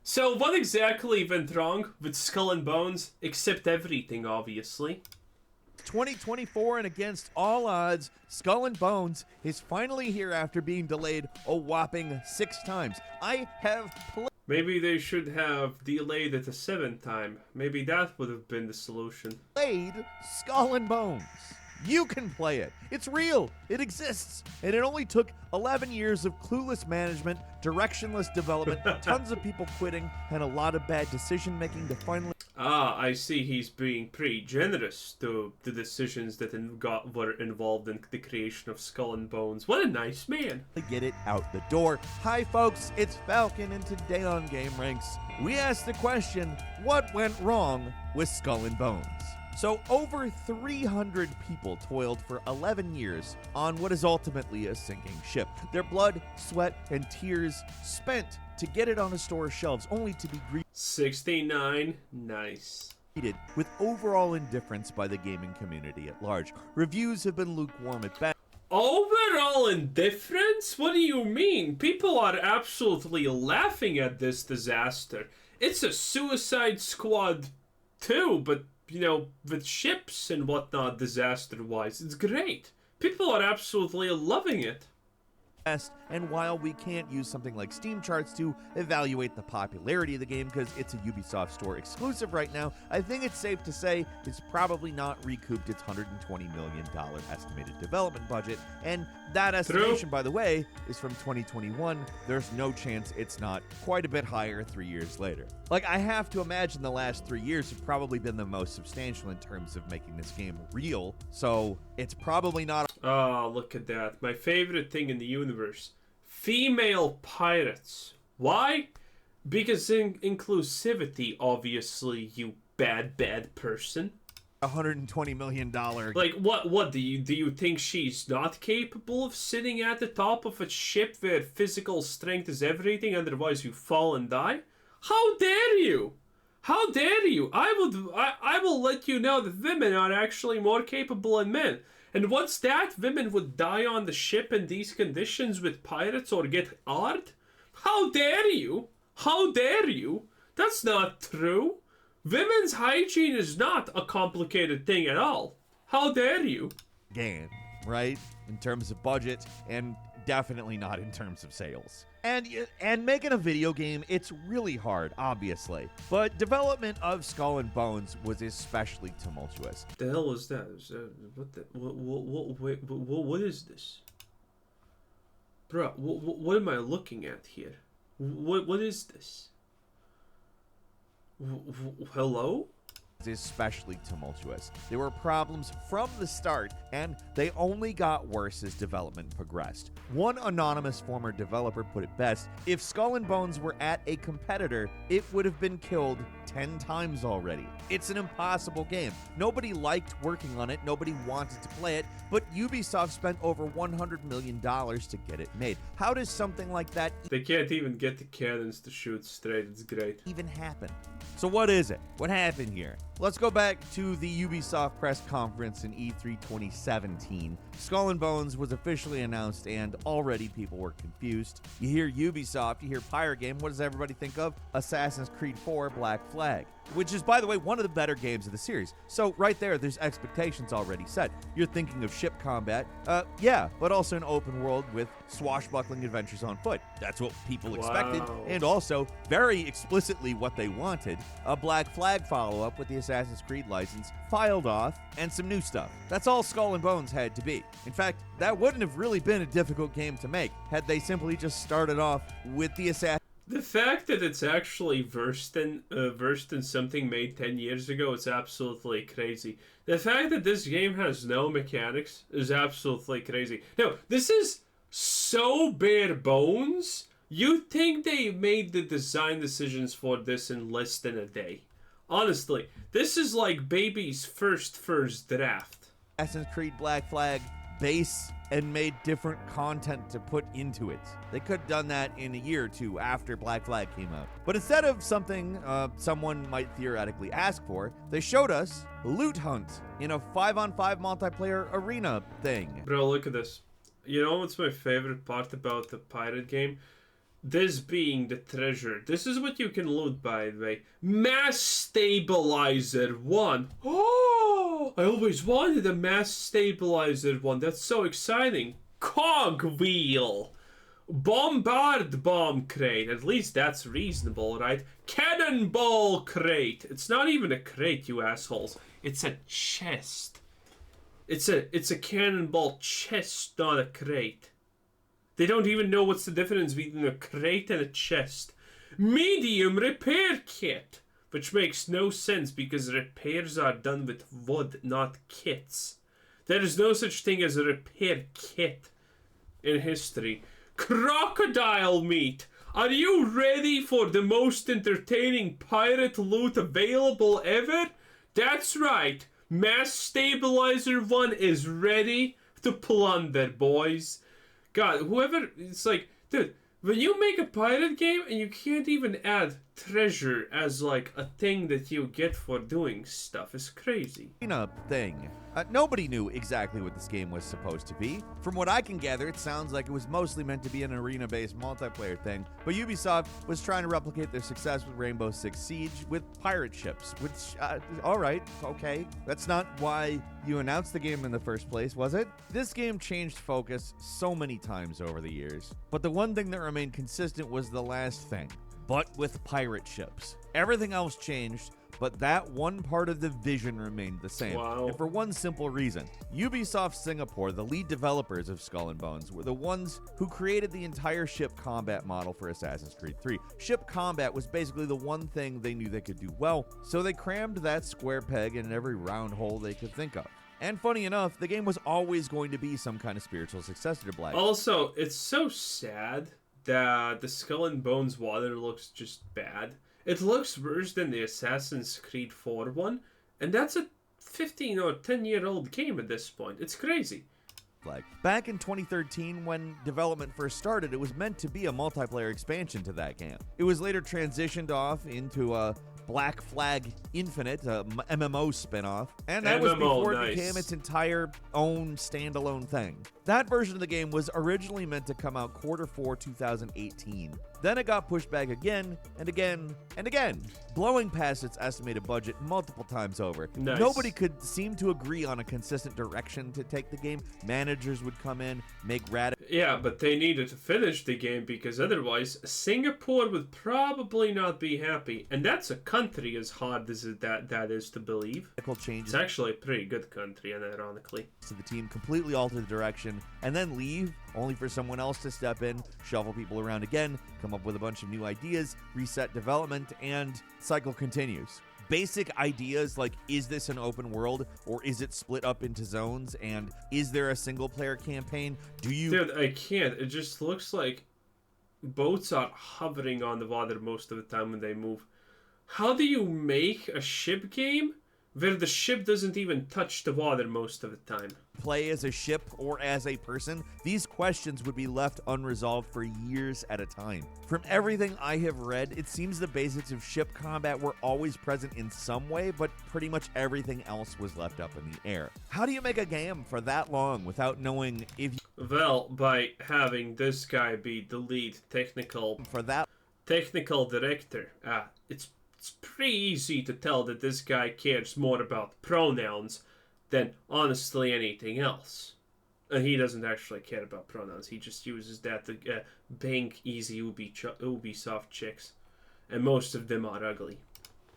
So what exactly went wrong with Skull and Bones? Except everything, obviously. 2024 and against all odds, Skull and Bones is finally here after being delayed a whopping 6 times. I have Maybe they should have delayed it a 7th time. Maybe that would have been the solution. played Skull and Bones. You can play it. It's real. It exists. And it only took 11 years of clueless management, directionless development, tons of people quitting, and a lot of bad decision making to finally Ah, I see he's being pretty generous to the decisions that were involved in the creation of Skull and Bones. What a nice man. get it out the door. Hi folks, it's Falcon, and today on Game Ranks, we asked the question, what went wrong with Skull and Bones? So over 300 people toiled for 11 years on what is ultimately a sinking ship. Their blood, sweat, and tears spent to get it on a store's shelves, only to be 69. Nice. greeted with overall indifference by the gaming community at large. Reviews have been lukewarm at best. Overall indifference? What do you mean? People are absolutely laughing at this disaster. It's a Suicide Squad 2, but, you know, with ships and whatnot disaster-wise. It's great. People are absolutely loving it. And while we can't use something like Steam charts to evaluate the popularity of the game because it's a Ubisoft Store exclusive right now, I think it's safe to say it's probably not recouped its $120 million estimated development budget. And that estimation, by the way, is from 2021. There's no chance it's not quite a bit higher 3 years later. Like, I have to imagine the last 3 years have probably been the most substantial in terms of making this game real, so it's probably not. Oh, look at that. My favorite thing in the universe. Female pirates. Why? Because inclusivity, obviously, you bad person. $120 million. Like, what do you think she's not capable of sitting at the top of a ship where physical strength is everything, otherwise you fall and die? How dare you? How dare you? I will let you know that women are actually more capable than men. And what's that? Women would die on the ship in these conditions with pirates or get hard? How dare you? How dare you? That's not true. Women's hygiene is not a complicated thing at all. How dare you? Game, right? In terms of budget, and definitely not in terms of sales. And making a video game, it's really hard, obviously. But development of Skull and Bones was especially tumultuous. The hell was that? What is this? Bruh, what am I looking at here? What is this? Hello? Especially tumultuous. There were problems from the start, and they only got worse as development progressed. One anonymous former developer put it best: if Skull and Bones were at a competitor, it would have been killed 10 times already. It's an impossible game. Nobody liked working on it, nobody wanted to play it, but Ubisoft spent over $100 million to get it made. How does something like that They can't even get the cannons to shoot straight. It's great. even happen? So what is it? What happened here? Let's go back to the Ubisoft press conference in E3 2017. Skull and Bones was officially announced, and already people were confused. You hear Ubisoft, you hear Pirate Game, what does everybody think of? Assassin's Creed 4 Black Flag, which is, by the way, one of the better games of the series. So right there's expectations already set. You're thinking of ship combat, yeah, but also an open world with swashbuckling adventures on foot. That's what people expected, and also very explicitly what they wanted: a Black Flag follow-up with the Assassin's Creed license filed off, and some new stuff. That's all Skull and Bones had to be. In fact, that wouldn't have really been a difficult game to make had they simply just started off with the Assassin. The fact that it's actually versed in something made 10 years ago is absolutely crazy. The fact that this game has no mechanics is absolutely crazy. No, this is so bare bones. You'd think they made the design decisions for this in less than a day. Honestly, this is like baby's first draft. Assassin's Creed Black Flag base and made different content to put into it. They could have done that in a year or two after Black Flag came out. But instead of something someone might theoretically ask for, they showed us Loot Hunt in a 5-on-5 multiplayer arena thing. Bro, look at this. You know what's my favorite part about the pirate game? This being the treasure. This is what you can loot, by the way. Mass Stabilizer 1. Oh, I always wanted a Mass Stabilizer 1. That's so exciting. Cogwheel. Bombard Bomb Crate. At least that's reasonable, right? Cannonball Crate. It's not even a crate, you assholes. It's a chest. It's a cannonball chest, not a crate. They don't even know what's the difference between a crate and a chest. Medium repair kit. Which makes no sense because repairs are done with wood, not kits. There is no such thing as a repair kit in history. Crocodile meat. Are you ready for the most entertaining pirate loot available ever? That's right. Mass Stabilizer 1 is ready to plunder, boys. God, whoever, it's like, dude, when you make a pirate game and you can't even add treasure as like a thing that you get for doing stuff, it's crazy. Thing. Nobody knew exactly what this game was supposed to be. From what I can gather, it sounds like it was mostly meant to be an arena-based multiplayer thing, but Ubisoft was trying to replicate their success with Rainbow Six Siege with pirate ships, which, alright, okay. That's not why you announced the game in the first place, was it? This game changed focus so many times over the years, but the one thing that remained consistent was the last thing, but with pirate ships. Everything else changed, but that one part of the vision remained the same. Wow. And for one simple reason. Ubisoft Singapore, the lead developers of Skull and Bones, were the ones who created the entire ship combat model for Assassin's Creed 3. Ship combat was basically the one thing they knew they could do well, so they crammed that square peg in every round hole they could think of. And funny enough, the game was always going to be some kind of spiritual successor to Black. Also, it's so sad that the Skull and Bones water looks just bad. It looks worse than the Assassin's Creed 4 one, and that's a 15 or 10-year-old game at this point. It's crazy. Back in 2013, when development first started, it was meant to be a multiplayer expansion to that game. It was later transitioned off into a Black Flag Infinite, a MMO spinoff, and that was before it became its entire own standalone thing. That version of the game was originally meant to come out Q4 2018. Then it got pushed back again, and again, and again, blowing past its estimated budget multiple times over. Nice. Nobody could seem to agree on a consistent direction to take the game. Managers would come in, make radical... Yeah, but they needed to finish the game because otherwise Singapore would probably not be happy. And that's a country as hard as that is to believe. Changes. It's actually a pretty good country, and ironically. So the team completely alter the direction and then leave, only for someone else to step in, shuffle people around again, come up with a bunch of new ideas, reset development, and cycle continues. Basic ideas like, is this an open world or is it split up into zones, and is there a single player campaign? Dude, I can't. It just looks like boats are hovering on the water most of the time when they move. How do you make a ship game where the ship doesn't even touch the water most of the time? Play as a ship or as a person? These questions would be left unresolved for years at a time. From everything I have read, it seems the basics of ship combat were always present in some way, but pretty much everything else was left up in the air. How do you make a game for that long without knowing if you... Well, by having this guy be the lead technical director. It's pretty easy to tell that this guy cares more about pronouns than honestly anything else. And he doesn't actually care about pronouns. He just uses that to bank easy Ubisoft chicks. And most of them are ugly.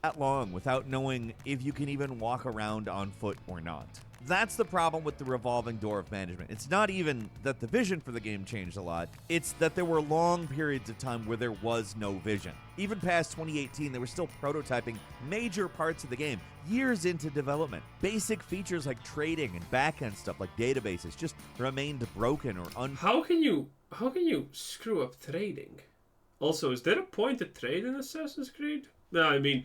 That long without knowing if you can even walk around on foot or not. That's the problem with the revolving door of management. It's not even that the vision for the game changed a lot, it's that there were long periods of time where there was no vision. Even past 2018, they were still prototyping major parts of the game, years into development. Basic features like trading and backend stuff like databases just remained broken or How can you screw up trading? Also, is there a point to trade in Assassin's Creed? No, I mean,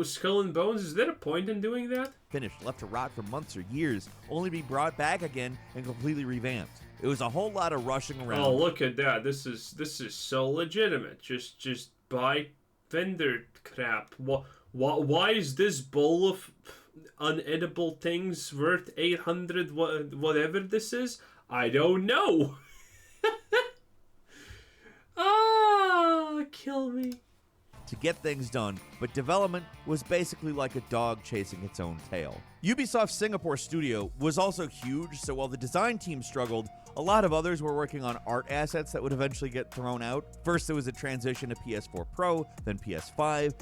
Skull and Bones, is there a point in doing that? Finished, left to rot for months or years, only to be brought back again and completely revamped. It was a whole lot of rushing around. Oh, look at that. This is so legitimate. Just buy vendor crap. Why is this bowl of unedible things worth 800 whatever this is? I don't know. Ah. kill me. To get things done, but development was basically like a dog chasing its own tail. Ubisoft's Singapore studio was also huge, so while the design team struggled, a lot of others were working on art assets that would eventually get thrown out. First, there was a transition to PS4 Pro, then PS5,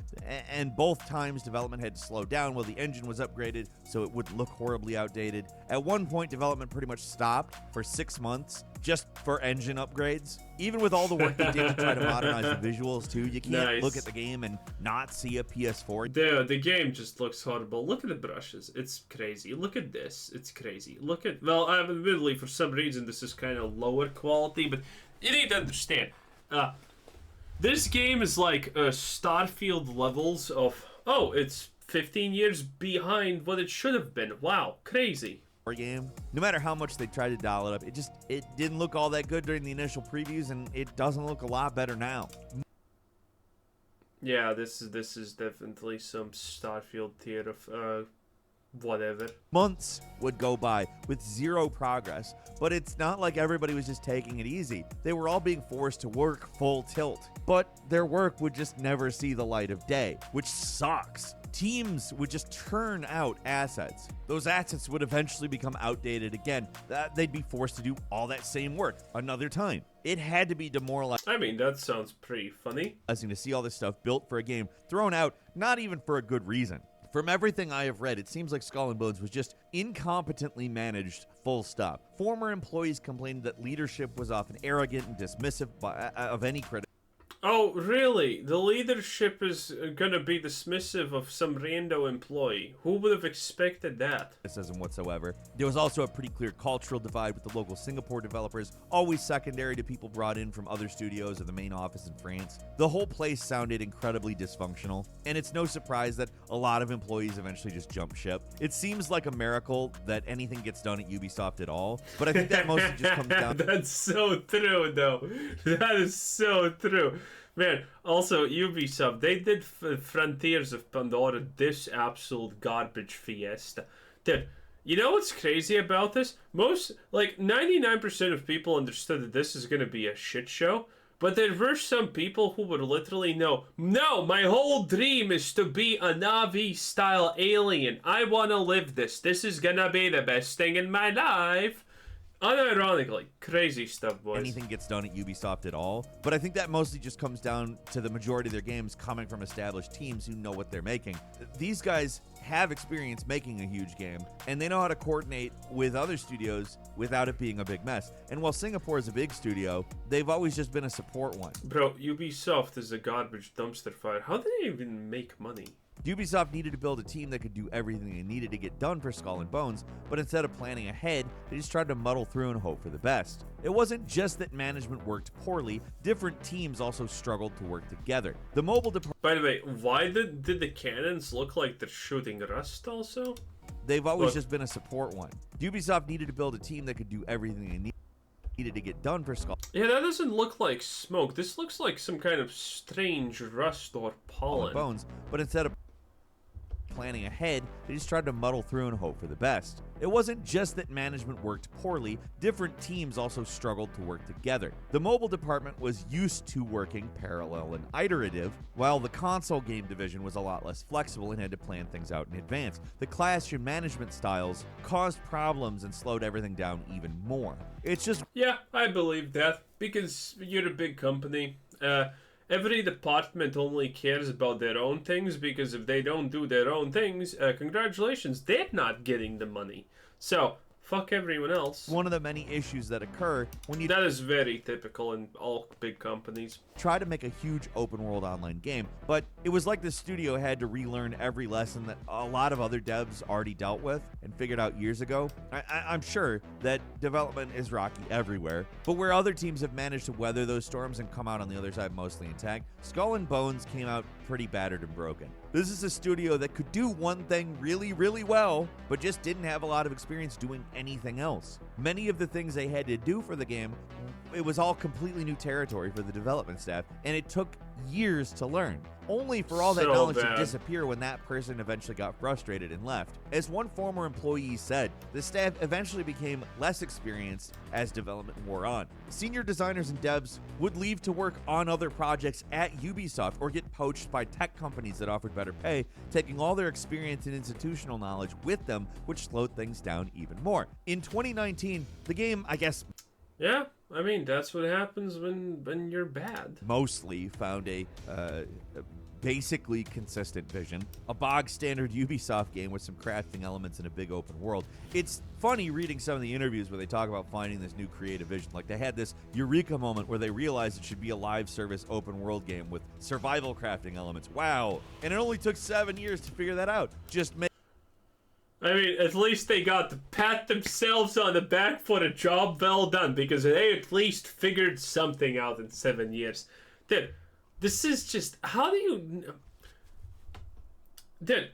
and both times development had to slow down while the engine was upgraded so it would look horribly outdated. At one point, development pretty much stopped for 6 months just for engine upgrades. Even with all the work they did to try to modernize the visuals too, you can't look at the game and not see a PS4. The game just looks horrible. Look at the brushes. It's crazy. Look at this. It's crazy. Look at, well, admittedly, for some reason, this is kind of lower quality, but you need to understand. This game is like Starfield levels of, oh, it's 15 years behind what it should have been. Wow, crazy. Game. No matter how much they tried to dial it up, it didn't look all that good during the initial previews, and it doesn't look a lot better now. Yeah, this is definitely some Starfield tier of whatever. Months would go by with zero progress, but it's not like everybody was just taking it easy. They were all being forced to work full tilt, but their work would just never see the light of day, which sucks. Teams would just churn out assets. Those assets would eventually become outdated again. They'd be forced to do all that same work another time. It had to be demoralizing. I mean, that sounds pretty funny. To see all this stuff built for a game thrown out, not even for a good reason. From everything I have read, it seems like Skull and Bones was just incompetently managed, full stop. Former employees complained that leadership was often arrogant and dismissive of any critic. Oh, really? The leadership is gonna be dismissive of some rando employee. Who would have expected that? Criticism whatsoever. There was also a pretty clear cultural divide with the local Singapore developers, always secondary to people brought in from other studios or the main office in France. The whole place sounded incredibly dysfunctional, and it's no surprise that a lot of employees eventually just jumped ship. It seems like a miracle that anything gets done at Ubisoft at all, but I think that mostly just comes down. That's so true, though. That is so true. Man, also, Ubisoft, they did Frontiers of Pandora, this absolute garbage fiesta. Dude, you know what's crazy about this? 99% of people understood that this is going to be a shit show, but there were some people who would literally know, no, my whole dream is to be a Navi-style alien. I want to live this. This is going to be the best thing in my life. Unironically, crazy stuff, boys. Anything gets done at Ubisoft at all, but I think that mostly just comes down to the majority of their games coming from established teams who know what they're making. These guys have experience making a huge game, and they know how to coordinate with other studios without it being a big mess. And while Singapore is a big studio, they've always just been a support one. Bro, Ubisoft is a garbage dumpster fire. How do they even make money? Ubisoft needed to build a team that could do everything they needed to get done for Skull and Bones, but instead of planning ahead, they just tried to muddle through and hope for the best. It wasn't just that management worked poorly, different teams also struggled to work together. The mobile department... By the way, why did the cannons look like they're shooting rust also? They've always just been a support one. Ubisoft needed to build a team that could do everything they needed to get done for Skull. Yeah, that doesn't look like smoke. This looks like some kind of strange rust or pollen. Bones, but instead of planning ahead, they just tried to muddle through and hope for the best. It wasn't just that management worked poorly, different teams also struggled to work together. The mobile department was used to working parallel and iterative, while the console game division was a lot less flexible and had to plan things out in advance. The clash in management styles caused problems and slowed everything down even more. It's just... Yeah, I believe that, because you're a big company. Every department only cares about their own things, because if they don't do their own things, congratulations, they're not getting the money. So, fuck everyone else. One of the many issues that occur when you... That is very typical in all big companies. Try to make a huge open world online game, but it was like the studio had to relearn every lesson that a lot of other devs already dealt with and figured out years ago. I'm sure that development is rocky everywhere, but where other teams have managed to weather those storms and come out on the other side mostly intact, Skull and Bones came out pretty battered and broken. This is a studio that could do one thing really, really well, but just didn't have a lot of experience doing anything else. Many of the things they had to do for the game, it was all completely new territory for the development staff, and it took years to learn, only for all that So knowledge to bad. disappear when that person eventually got frustrated and left. As one former employee said, the staff eventually became less experienced as development wore on. Senior designers and devs would leave to work on other projects at Ubisoft or get poached by tech companies that offered better pay, taking all their experience and institutional knowledge with them, which slowed things down even more. In 2019, the game, I guess, Yeah, I mean, that's what happens when you're bad. mostly found a basically consistent vision, a bog standard Ubisoft game with some crafting elements in a big open world. It's funny reading some of the interviews where they talk about finding this new creative vision. Like, they had this eureka moment where they realized it should be a live service open world game with survival crafting elements. Wow. And it only took 7 years to figure that out. Just make I mean, at least they got to pat themselves on the back for a job well done, because they at least figured something out in 7 years. Dude, this is just, how do you... Dude,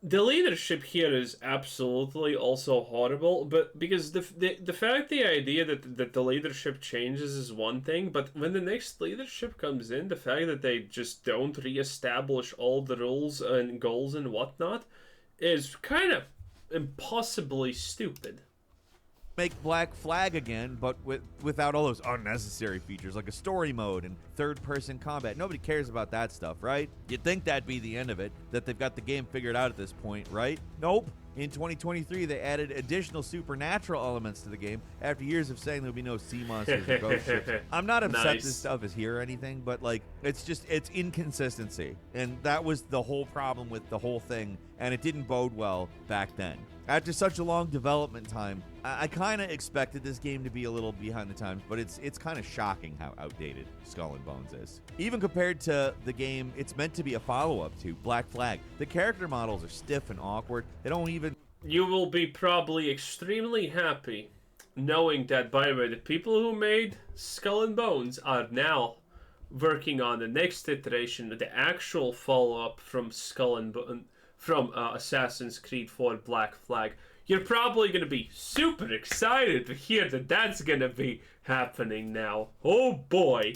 the leadership here is absolutely also horrible, but because the fact, the idea that the leadership changes is one thing, but when the next leadership comes in, the fact that they just don't reestablish all the rules and goals and whatnot is kind of impossibly stupid. make Black Flag again, but without all those unnecessary features like a story mode and third-person combat. Nobody cares about that stuff, right? You'd think that'd be the end of it, that they've got the game figured out at this point, right? Nope. In 2023, they added additional supernatural elements to the game after years of saying there'll be no sea monsters or ghost ships. I'm not upset Nice. this stuff is here or anything, but like, it's inconsistency. And that was the whole problem with the whole thing, and it didn't bode well back then. After such a long development time, I kind of expected this game to be a little behind the times, but it's kind of shocking how outdated Skull and Bones is. Even compared to the game it's meant to be a follow-up to, Black Flag, the character models are stiff and awkward. They don't even... You will be probably extremely happy knowing that, by the way, the people who made Skull and Bones are now working on the next iteration, the actual follow-up from Skull and Bones, from Assassin's Creed 4 Black Flag. You're probably going to be super excited to hear that that's going to be happening now. Oh boy.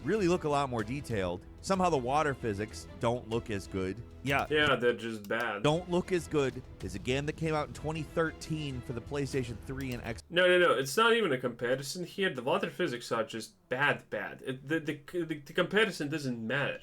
really look a lot more detailed. Somehow the water physics don't look as good. Yeah, they're just bad. don't look as good as a game that came out in 2013 for the PlayStation 3 and Xbox. No. It's not even a comparison here. The water physics are just bad. The comparison doesn't matter.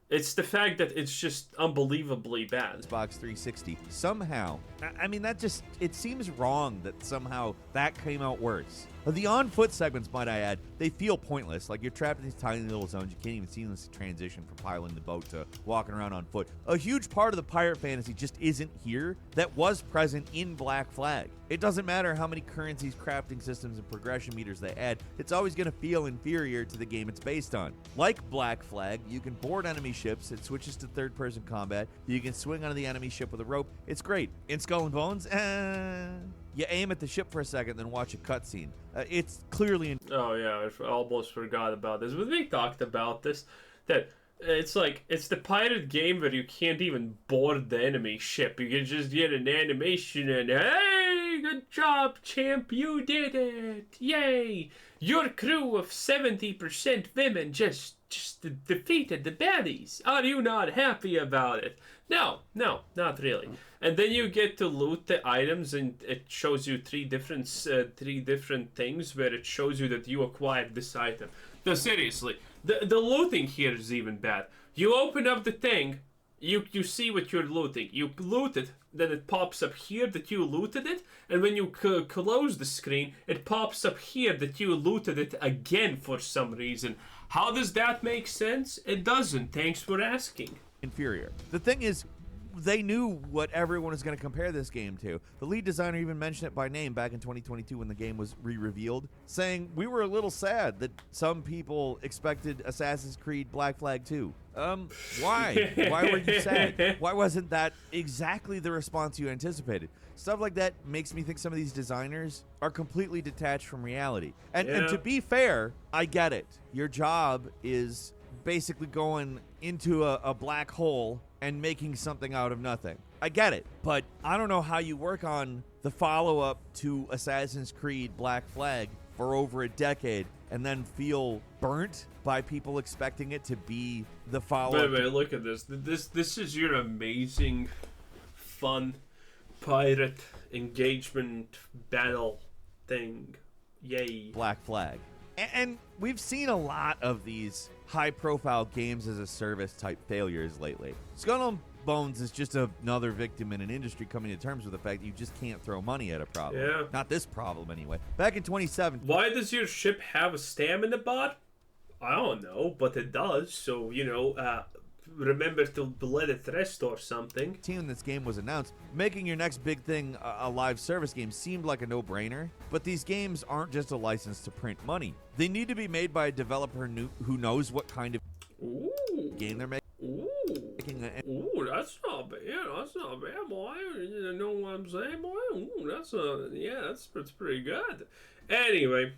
It's the fact that it's just unbelievably bad. Xbox 360. Somehow, I mean, it seems wrong that somehow that came out worse. The on-foot segments, might I add, they feel pointless. Like, you're trapped in these tiny little zones. You can't even seamlessly transition from piloting the boat to walking around on foot. A huge part of the pirate fantasy just isn't here that was present in Black Flag. It doesn't matter how many currencies, crafting systems, and progression meters they add, it's always going to feel inferior to the game it's based on. Like Black Flag, you can board enemy ships, it switches to third-person combat, you can swing onto the enemy ship with a rope, it's great. In Skull and Bones, you aim at the ship for a second, then watch a cutscene. It's clearly... Oh yeah, I almost forgot about this. But we talked about this, that it's like, it's the pirate game where you can't even board the enemy ship. You can just get an animation and, hey, good job, champ, you did it, yay! Your crew of 70% women just defeated the baddies. Are you not happy about it? No, not really. And then you get to loot the items, and it shows you three different things where it shows you that you acquired this item. No, seriously, the looting here is even bad. You open up the thing, you see what you're looting. You loot it, then it pops up here that you looted it, and when you close the screen, it pops up here that you looted it again for some reason. How does that make sense? It doesn't. Thanks for asking. inferior. The thing is, they knew what everyone was going to compare this game to. The lead designer even mentioned it by name back in 2022 when the game was re-revealed, saying, we were a little sad that some people expected Assassin's Creed Black Flag 2. Why? Why were you sad? Why wasn't that exactly the response you anticipated? Stuff like that makes me think some of these designers are completely detached from reality. And to be fair, I get it. Your job is basically going into a black hole and making something out of nothing. I get it, but I don't know how you work on the follow-up to Assassin's Creed Black Flag for over a decade and then feel burnt by people expecting it to be the follow-up. Wait, look at this. This is your amazing, fun, pirate engagement battle thing. Yay. Black Flag. And we've seen a lot of these high-profile games as a service type failures lately. Skull and Bones is just another victim in an industry coming to terms with the fact that you just can't throw money at a problem. Yeah. Not this problem, anyway. Back in 2017. Why does your ship have a stamina bot? I don't know, but it does. So, remember to let it rest or something. When this game was announced, making your next big thing a live service game seemed like a no-brainer, but these games aren't just a license to print money. They need to be made by a developer who knows what kind of game they're making. Ooh, that's not bad. That's not bad, boy. You know what I'm saying, boy? Ooh, that's pretty good. Anyway,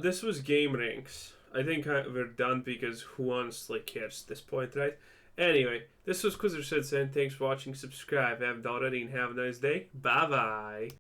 this was Game Ranks. I think we're done because who honestly cares at this point, right? Anyway, this was Quizzer Said saying thanks for watching, subscribe, if you haven't already, and have a nice day. Bye-bye.